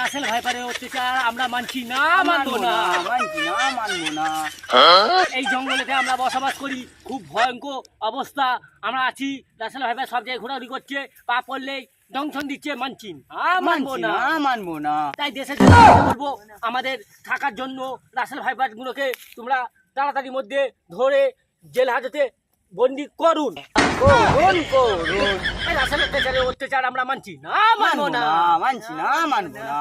রাসেল ভাইপারের অত্যাচার আমরা মানছি না, মানবো না। মানবো না। এই জঙ্গলেতে আমরা বসবাস করি, খুব ভয়ঙ্কর অবস্থা আমরা আছি। রাসেল ভাইপার সব জায়গায় ঘোরাঘুরি করছে, পা পড়লেই দংশন দিচ্ছে, মানছি না, মানবো না। তাই দেশের বলবো আমাদের থাকার জন্য রাসেল ভাইপার গুলোকে তোমরা তাড়াতাড়ির মধ্যে ধরে জেল হাজতে বন্দি করুন। এই রাসেল অত্যাচার আমরা মানছি না, মানবো না। মানবো না।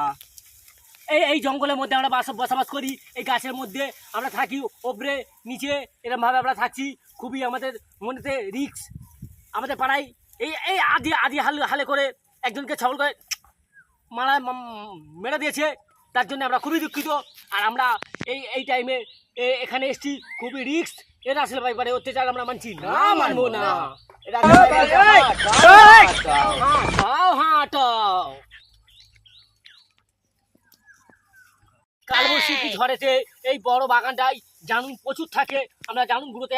এই জঙ্গলের মধ্যে আমরা বসবাস করি, এই গাছের মধ্যে আমরা থাকি, ওপরে নিচে এরকম ভাবে আমরা থাকছি। খুবই আমাদের মনেতে রিস্ক। আমাদের পাড়ায় এই আদি হালে করে একজনকে ছবল করে মেরে দিয়েছে, তার জন্য আমরা খুবই দুঃখিত। আর আমরা এই টাইমে এখানে এসছি, খুবই রিস্ক। এরা আসলে ভাইপারে অত্যাচার আমরা মানছি না, মানবো না। কালবৈশাখী ঝড়েতে এই বড় বাগানটায় জানুন প্রচুর থাকে, আমরা জানুনগুলোতে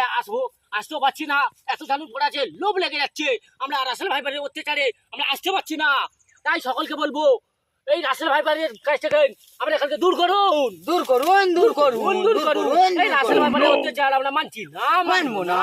আসতেও পারছি না, এত জানুন পড়ে আছে, লোভ লেগে যাচ্ছে। আমরা রাসেল ভাইপারের অত্যাচারে আমরা আসতে পারছি না। তাই সকলকে বলবো এই রাসেল ভাইপারের কাছ থেকে আমরা এখানকে দূর করুন। এই রাসেল ভাইপারের অত্যাচার আমরা মানছি না, মানবো না।